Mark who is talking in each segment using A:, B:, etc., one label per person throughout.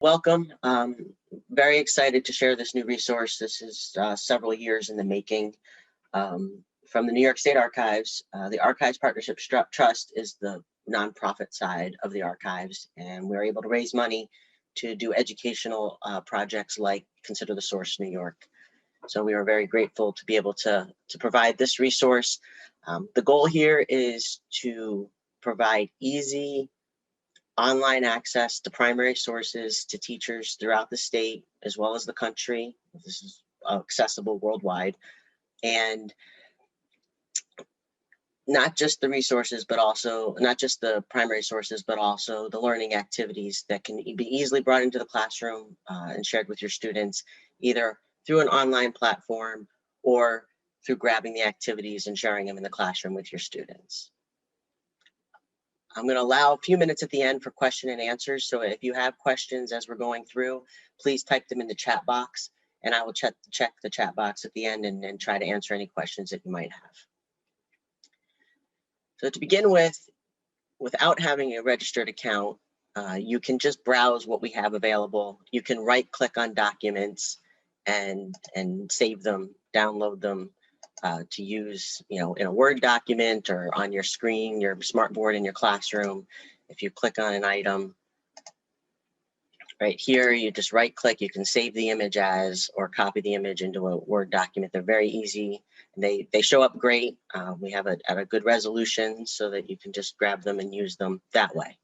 A: Welcome. Very excited to share this new resource. This is several years in the making. From the New York State Archives. The Archives Partnership Trust is the nonprofit side of the archives, and we're able to raise money to do educational projects like Consider the Source New York. So we are very grateful to be able to provide this resource. The goal here is to provide easy online access to primary sources to teachers throughout the state as well as the country. This is accessible worldwide, and not just the resources, but also not just the primary sources, but also the learning activities that can be easily brought into the classroom and shared with your students, either through an online platform or through grabbing the activities and sharing them in the classroom with your students. I'm going to allow a few minutes at the end for question and answers. So if you have questions as we're going through, please type them in the chat box, and I will check the chat box at the end and try to answer any questions that you might have. So to begin with, without having a registered account, you can just browse what we have available. You can right-click on documents and save them, download them to use, in a Word document or on your screen, your smartboard in your classroom. If you click on an item right here, you just right-click. You can save the image as or copy the image into a Word document. They're very easy. They show up great. We have it at a good resolution so that you can just grab them and use them that way.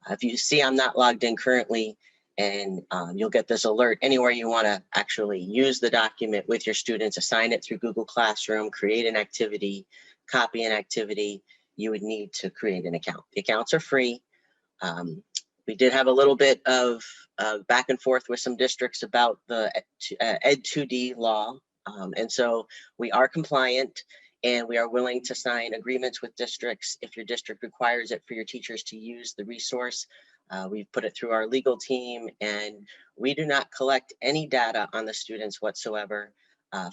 A: If you see I'm not logged in currently, and you'll get this alert anywhere you want to actually use the document with your students, assign it through Google Classroom, create an activity, copy an activity, you would need to create an account. The accounts are free. We did have a little bit of back and forth with some districts about the Ed 2D law. And so we are compliant, and we are willing to sign agreements with districts if your district requires it for your teachers to use the resource. We've put it through our legal team, and we do not collect any data on the students whatsoever.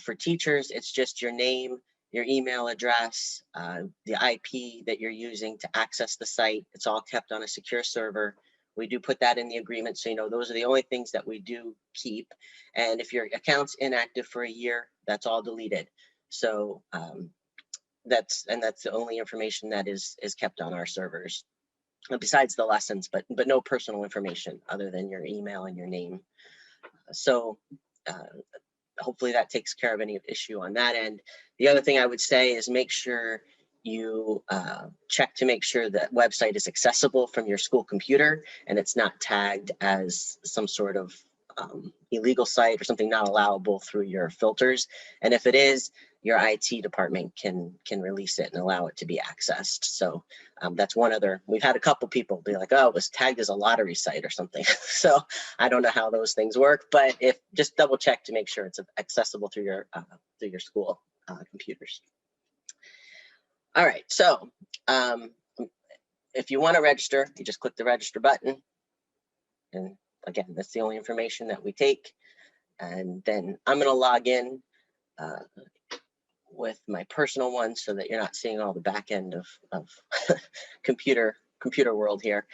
A: For teachers, it's just your name, your email address, the IP that you're using to access the site. It's all kept on a secure server. We do put that in the agreement, so those are the only things that we do keep. And if your account's inactive for a year, that's all deleted. So that's the only information that is kept on our servers, besides the lessons, but no personal information other than your email and your name. So hopefully that takes care of any issue on that end. The other thing I would say is make sure you check to make sure that website is accessible from your school computer and it's not tagged as some sort of illegal site or something not allowable through your filters. And if it is, your IT department can release it and allow it to be accessed. So that's one other, we've had a couple people be like, oh, it was tagged as a lottery site or something. So I don't know how those things work, but just double check to make sure it's accessible through your school computers. All right, so if you want to register, you just click the register button. And again, that's the only information that we take. And then I'm going to log in with my personal one so that you're not seeing all the back end of computer world here.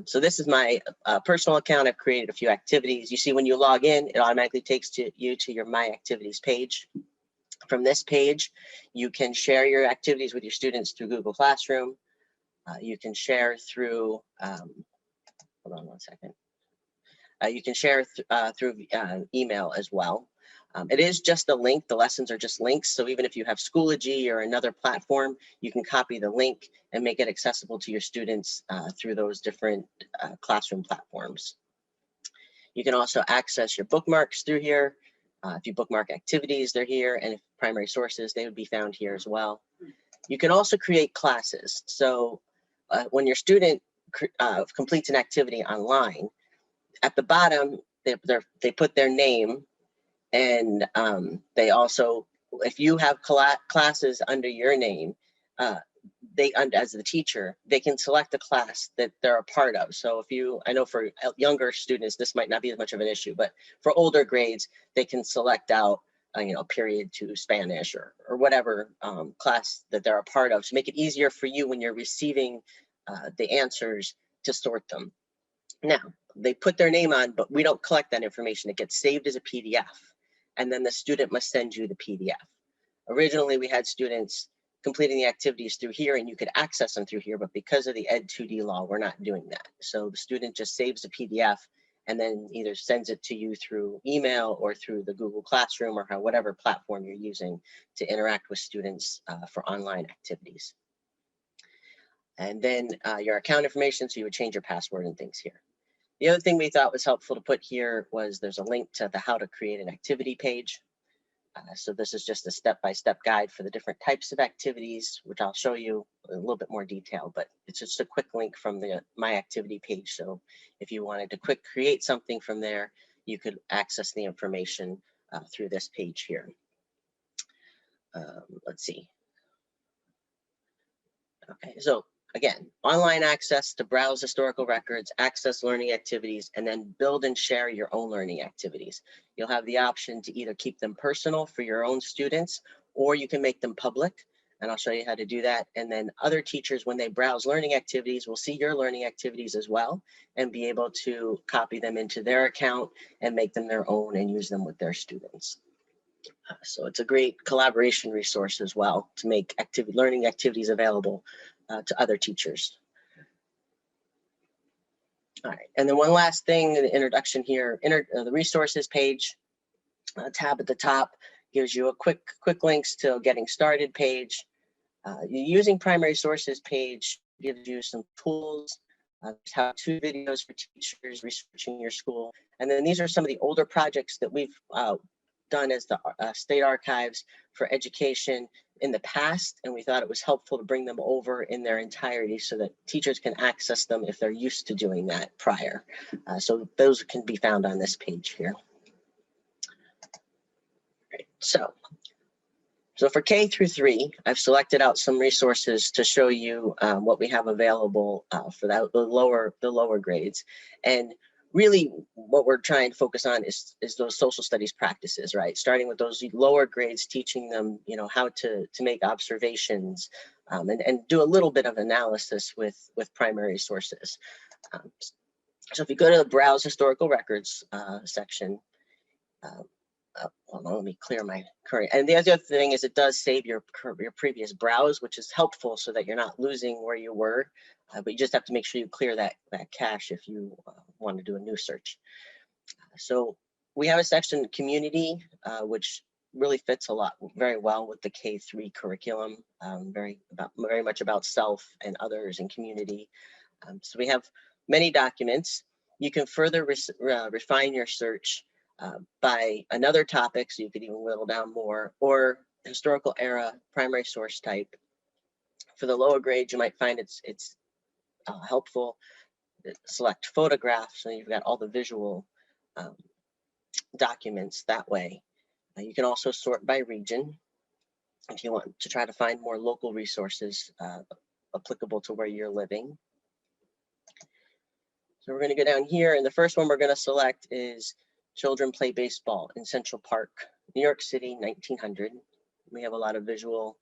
A: So this is my personal account. I've created a few activities. You see when you log in, it automatically takes you to your My Activities page. From this page, you can share your activities with your students through Google Classroom. You can share through, hold on one second. You can share through email as well. It is just a link. The lessons are just links. So even if you have Schoology or another platform, you can copy the link and make it accessible to your students through those different classroom platforms. You can also access your bookmarks through here. If you bookmark activities, they're here. And if primary sources, they would be found here as well. You can also create classes. So when your student completes an activity online, at the bottom, they put their name, and they also, if you have classes under your name, as the teacher, they can select a class that they're a part of. So I know for younger students, this might not be as much of an issue, but for older grades, they can select out, period 2 Spanish or whatever class that they're a part of to make it easier for you when you're receiving the answers to sort them. Now, they put their name on, but we don't collect that information. It gets saved as a PDF, and then the student must send you the PDF. Originally, we had students completing the activities through here, and you could access them through here, but because of the Ed 2D law, we're not doing that. So the student just saves the PDF and then either sends it to you through email or through the Google Classroom or whatever platform you're using to interact with students for online activities. And then your account information, so you would change your password and things here. The other thing we thought was helpful to put here was there's a link to the how to create an activity page. So this is just a step-by-step guide for the different types of activities, which I'll show you in a little bit more detail, but it's just a quick link from the My Activity page. So if you wanted to quick create something from there, you could access the information through this page here. Let's see. Okay, so again, online access to browse historical records, access learning activities, and then build and share your own learning activities. You'll have the option to either keep them personal for your own students, or you can make them public, and I'll show you how to do that. And then other teachers, when they browse learning activities, will see your learning activities as well and be able to copy them into their account and make them their own and use them with their students. So it's a great collaboration resource as well to make learning activities available to other teachers. All right, and then one last thing in the introduction here, the resources page, tab at the top gives you a quick links to getting started page. Using primary sources page gives you some tools, how-to videos for teachers researching your school. And then these are some of the older projects that we've done as the state archives for education in the past, and we thought it was helpful to bring them over in their entirety so that teachers can access them if they're used to doing that prior. So those can be found on this page here. Right. So for K through 3, I've selected out some resources to show you what we have available for the lower grades. And really what we're trying to focus on is those social studies practices, right? Starting with those lower grades, teaching them, how to make observations and do a little bit of analysis with primary sources. So if you go to the Browse Historical Records section, hold on, let me clear my current. And the other thing is it does save your previous browse, which is helpful so that you're not losing where you were, but you just have to make sure you clear that cache if you want to do a new search. So we have a section community, which really fits very well with the K-3 curriculum, very much about self and others and community. So we have many documents. You can further refine your search by another topic, so you could even whittle down more, or historical era primary source type. For the lower grades, you might find it's helpful to select photographs, so you've got all the visual documents that way. You can also sort by region if you want to try to find more local resources applicable to where you're living. So we're going to go down here, and the first one we're going to select is Children Play Baseball in Central Park, New York City, 1900. We have a lot of visual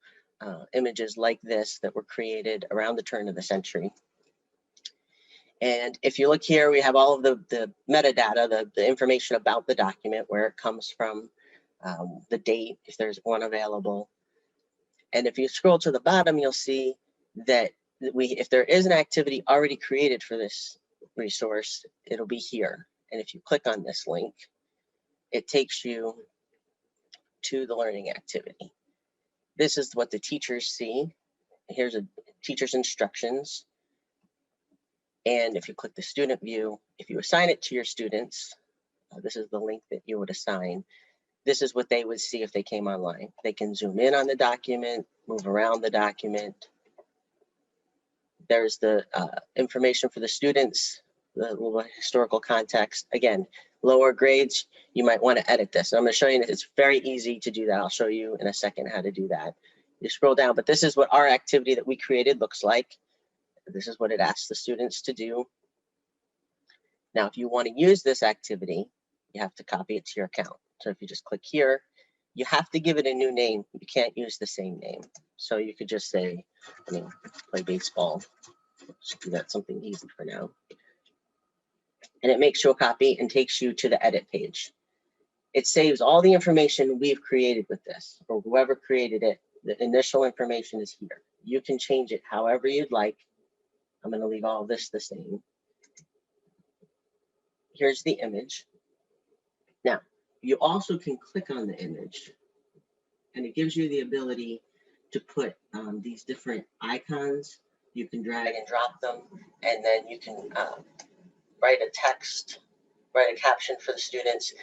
A: images like this that were created around the turn of the century. And if you look here, we have all of the metadata, the information about the document, where it comes from, the date, if there's one available. And if you scroll to the bottom, you'll see that if there is an activity already created for this resource, it'll be here. And if you click on this link, it takes you to the learning activity. This is what the teachers see. Here's a teacher's instructions. And if you click the student view, if you assign it to your students, this is the link that you would assign. This is what they would see if they came online. They can zoom in on the document, move around the document. There's the information for the students, the little historical context. Again, lower grades, you might want to edit this. I'm going to show you that it's very easy to do that. I'll show you in a second how to do that. You scroll down, but this is what our activity that we created looks like. This is what it asks the students to do. Now, if you want to use this activity, you have to copy it to your account. So if you just click here, you have to give it a new name. You can't use the same name. So you could just say, play baseball. Let's do that something easy for now. and it makes you a copy and takes you to the edit page. It saves all the information we've created with this, or whoever created it. The initial information is here. You can change it however you'd like. I'm going to leave all this the same. Here's the image. Now, you also can click on the image, and it gives you the ability to put these different icons. You can drag and drop them, and then you can write a text, write a caption for the students,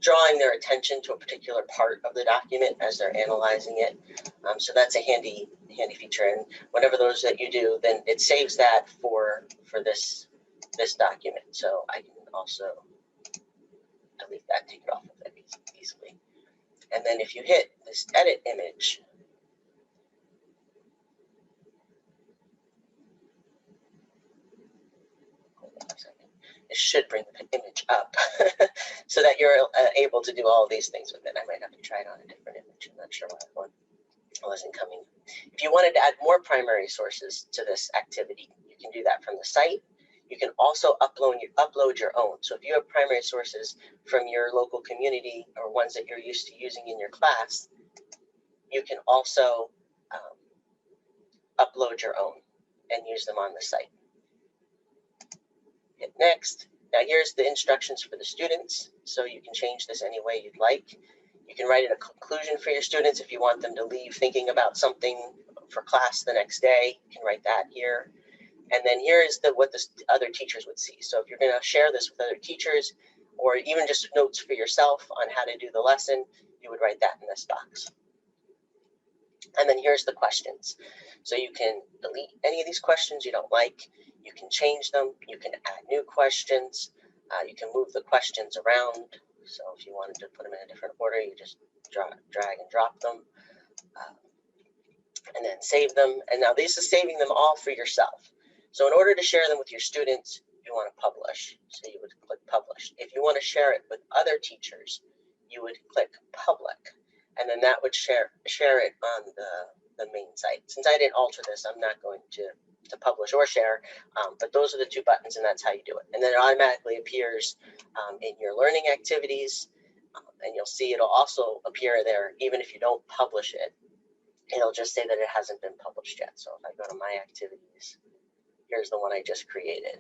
A: drawing their attention to a particular part of the document as they're analyzing it. So that's a handy feature. And whatever those that you do, then it saves that for this document. So I can also delete that, take it off of it easily. And then if you hit this edit image, hold on a second, it should bring the image up so that you're able to do all of these things with it. I might have to try it on a different image. I'm not sure why that one wasn't coming. If you wanted to add more primary sources to this activity, you can do that from the site. You can also upload your own. So if you have primary sources from your local community or ones that you're used to using in your class, you can also upload your own and use them on the site. Hit next. Now here's the instructions for the students. So you can change this any way you'd like. You can write in a conclusion for your students if you want them to leave thinking about something for class the next day. You can write that here. And then here is what the other teachers would see. So if you're going to share this with other teachers, or even just notes for yourself on how to do the lesson, you would write that in this box. And then here's the questions. So you can delete any of these questions you don't like. You can change them. You can add new questions. You can move the questions around. So if you wanted to put them in a different order, you just drag and drop them, and then save them. And now this is saving them all for yourself. So in order to share them with your students, you want to publish. So you would click publish. If you want to share it with other teachers, you would click public. And then that would share it on the main site. Since I didn't alter this, I'm not going to publish or share, but those are the two buttons, and that's how you do it. And then it automatically appears in your learning activities, and you'll see it'll also appear there even if you don't publish it. It'll just say that it hasn't been published yet. So if I go to my activities, here's the one I just created.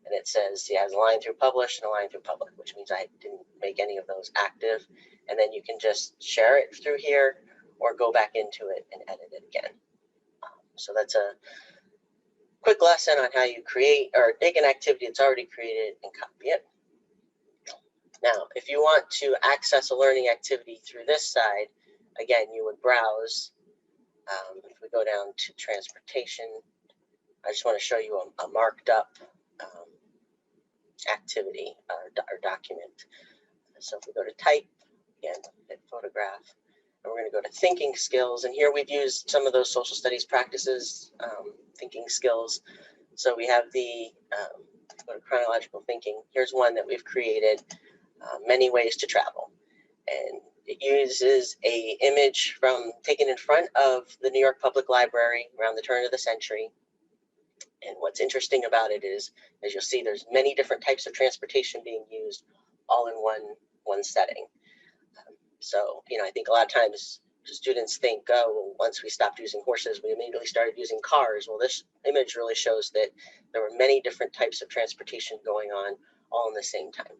A: And it says it has a line through publish and a line through public, which means I didn't make any of those active. And then you can just share it through here or go back into it and edit it again. So that's a quick lesson on how you create or take an activity that's already created and copy it. Now, if you want to access a learning activity through this side, again, you would browse. If we go down to transportation, I just want to show you a marked up activity or document. So if we go to type, again, hit photograph, and we're going to go to thinking skills. And here we've used some of those social studies practices, thinking skills. So we have the go to chronological thinking. Here's one that we've created, many ways to travel. And it uses a image taken in front of the New York Public Library around the turn of the century. And what's interesting about it is, as you'll see, there's many different types of transportation being used all in one setting. So, I think a lot of times students think, oh, well, once we stopped using horses, we immediately started using cars. Well, this image really shows that there were many different types of transportation going on all in the same time.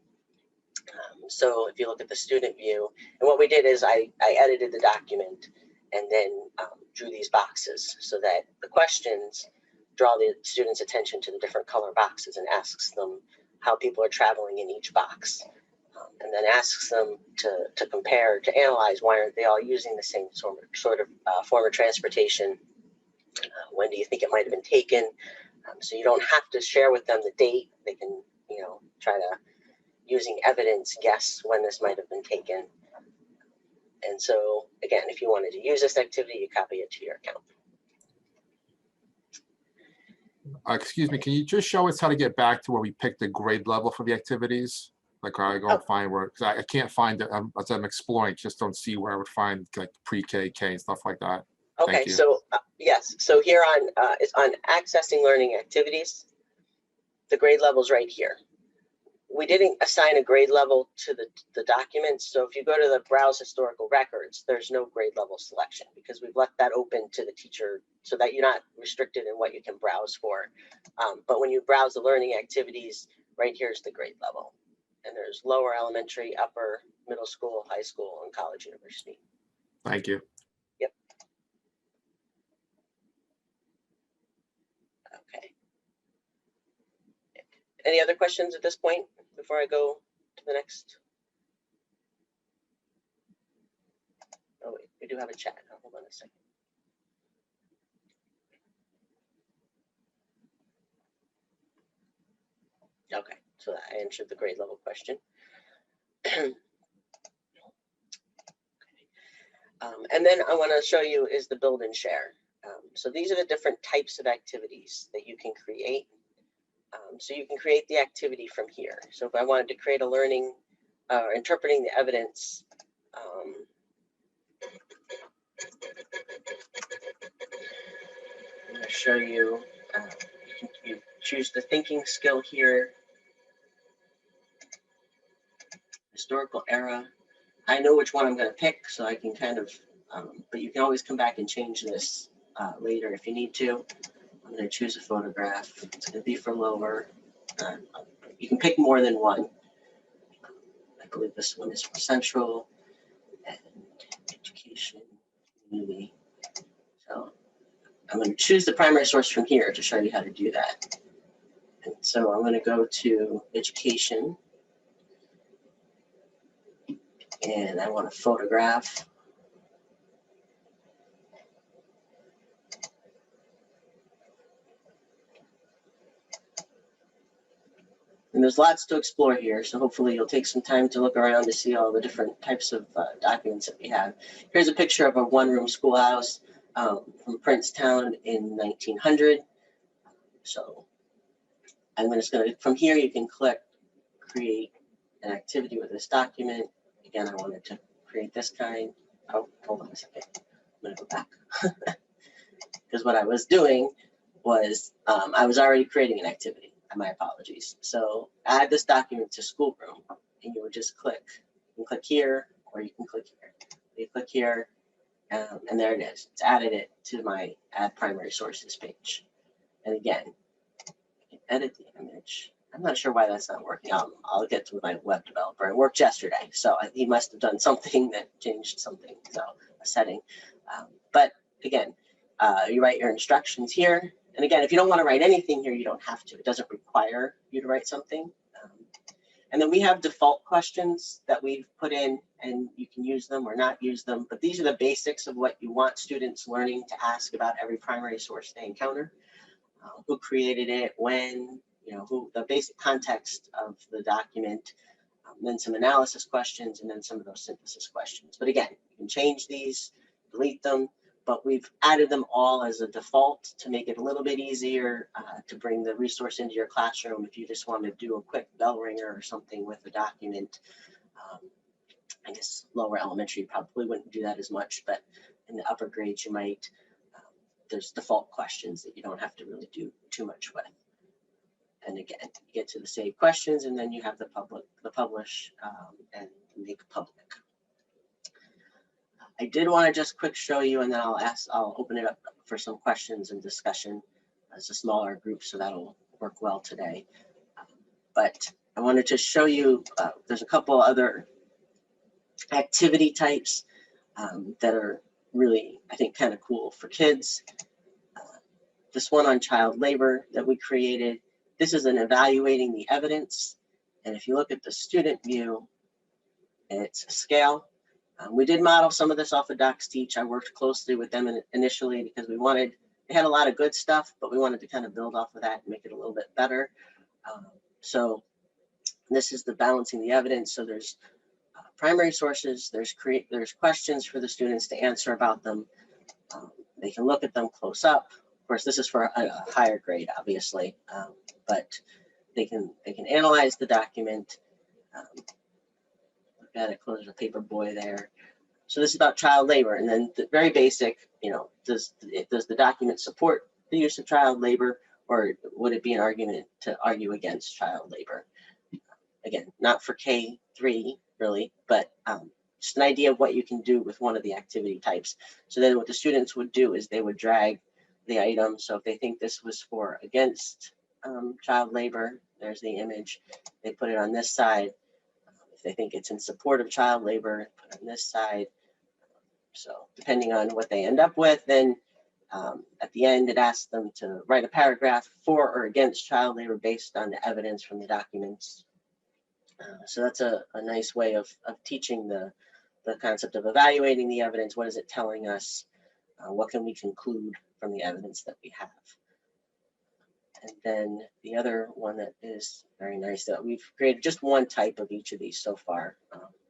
A: So if you look at the student view, and what we did is I edited the document and then drew these boxes so that the questions draw the students' attention to the different color boxes and asks them how people are traveling in each box. And then asks them to compare, to analyze why aren't they all using the same sort of form of transportation. When do you think it might have been taken? So you don't have to share with them the date. They can, try to, using evidence, guess when this might have been taken. And so, again, if you wanted to use this activity, you copy it to your account.
B: Excuse me, can you just show us how to get back to where we picked the grade level for the activities? Like I go and find where, because I can't find it as I'm exploring, just don't see where I would find like pre-K, K and stuff like that.
A: Okay, so yes, so here on accessing learning activities, the grade level's right here. we didn't assign a grade level to the documents. So if you go to the browse historical records, there's no grade level selection because we've left that open to the teacher so that you're not restricted in what you can browse for. But when you browse the learning activities, right here's the grade level. And there's lower elementary, upper, middle school, high school, and college, university.
B: Thank you.
A: Yep. Okay. Any other questions at this point before I go to the next? Oh, wait, we do have a chat. Hold on a second. Okay, so I answered the grade level question. And then I want to show you is the build and share. So these are the different types of activities that you can create. So you can create the activity from here. So if I wanted to create a learning or interpreting the evidence, I'm going to show you, you choose the thinking skill here, historical era. I know which one I'm going to pick, so I can kind of, but you can always come back and change this later if you need to. I'm going to choose a photograph. It's going to be for lower. You can pick more than one. I believe this one is for central and education, community. So I'm going to choose the primary source from here to show you how to do that. And so I'm going to go to education. And I want a photograph. And there's lots to explore here, so hopefully you'll take some time to look around to see all the different types of documents that we have. Here's a picture of a one-room schoolhouse from Princetown in 1900. So I'm just going to, from here you can click create an activity with this document. Again, I wanted to create this kind. Oh, hold on a second. I'm going to go back. Because what I was doing was I was already creating an activity. My apologies. So add this document to Schoolroom, and you would just click. You can click here, or you can click here. You click here, and there it is. It's added it to my Add Primary Sources page. And again, I can edit the image. I'm not sure why that's not working. I'll get to my web developer. It worked yesterday, so he must have done something that changed something, so a setting. But again, you write your instructions here. And again, if you don't want to write anything here, you don't have to. It doesn't require you to write something. And then we have default questions that we've put in, and you can use them or not use them. But these are the basics of what you want students learning to ask about every primary source they encounter. Who created it, when, who, the basic context of the document, then some analysis questions, and then some of those synthesis questions. But again, you can change these, delete them. But we've added them all as a default to make it a little bit easier to bring the resource into your classroom if you just want to do a quick bell ringer or something with a document. I guess lower elementary you probably wouldn't do that as much, but in the upper grades you might. There's default questions that you don't have to really do too much with. And again, you get to the save questions, and then you have the publish and make public. I did want to just quick show you, and then I'll open it up for some questions and discussion. It's a smaller group, so that'll work well today. But I wanted to show you, there's a couple other activity types that are really, I think, kind of cool for kids. This one on child labor that we created, this is an evaluating the evidence. And if you look at the student view, it's a scale. We did model some of this off of Docs Teach. I worked closely with them initially because they had a lot of good stuff, but we wanted to kind of build off of that and make it a little bit better. So this is the balancing the evidence. So there's primary sources, there's questions for the students to answer about them. They can look at them close up. Of course, this is for a higher grade, obviously, but they can analyze the document. Look at it, close the paper boy there. So this is about child labor, and then the very basic, does the document support the use of child labor, or would it be an argument to argue against child labor? again, not for K-3 really, but just an idea of what you can do with one of the activity types. So then what the students would do is they would drag the item. So if they think this was for against child labor, there's the image, they put it on this side. If they think it's in support of child labor, put it on this side. So depending on what they end up with, then at the end, it asks them to write a paragraph for or against child labor based on the evidence from the documents. So that's a nice way of teaching the concept of evaluating the evidence. What is it telling us? What can we conclude from the evidence that we have? And then the other one that is very nice, that we've created just one type of each of these so far.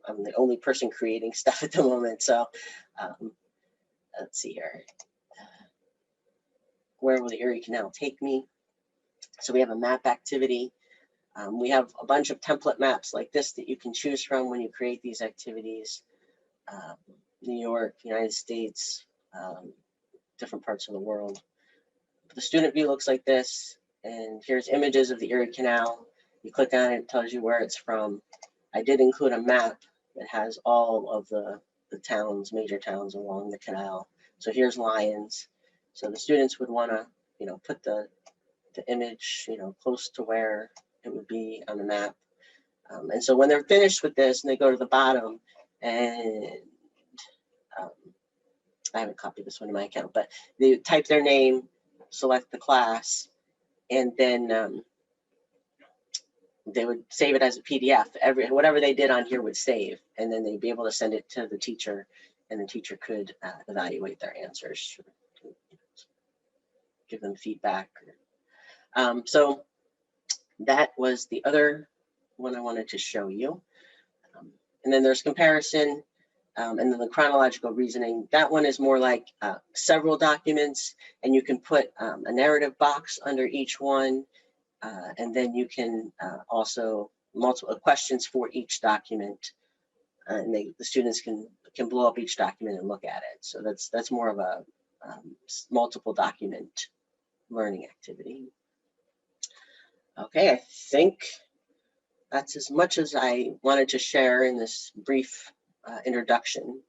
A: I'm the only person creating stuff at the moment. So let's see here. Where will the Erie Canal take me? So we have a map activity. We have a bunch of template maps like this that you can choose from when you create these activities. New York, United States, different parts of the world. The student view looks like this, and here's images of the Erie Canal. You click on it, it tells you where it's from. I did include a map that has all of the towns, major towns along the canal. So here's Lyons. So the students would want to, put the image, close to where it would be on the map. And so when they're finished with this and they go to the bottom, and I haven't copied this one in my account, but they type their name, select the class, and then they would save it as a PDF. Whatever they did on here would save, and then they'd be able to send it to the teacher, and the teacher could evaluate their answers, give them feedback. So that was the other one I wanted to show you. And then there's comparison, and then the chronological reasoning. That one is more like several documents, and you can put a narrative box under each one. And then you can also multiple questions for each document, and the students can blow up each document and look at it. So that's more of a multiple document learning activity. Okay, I think that's as much as I wanted to share in this brief introduction.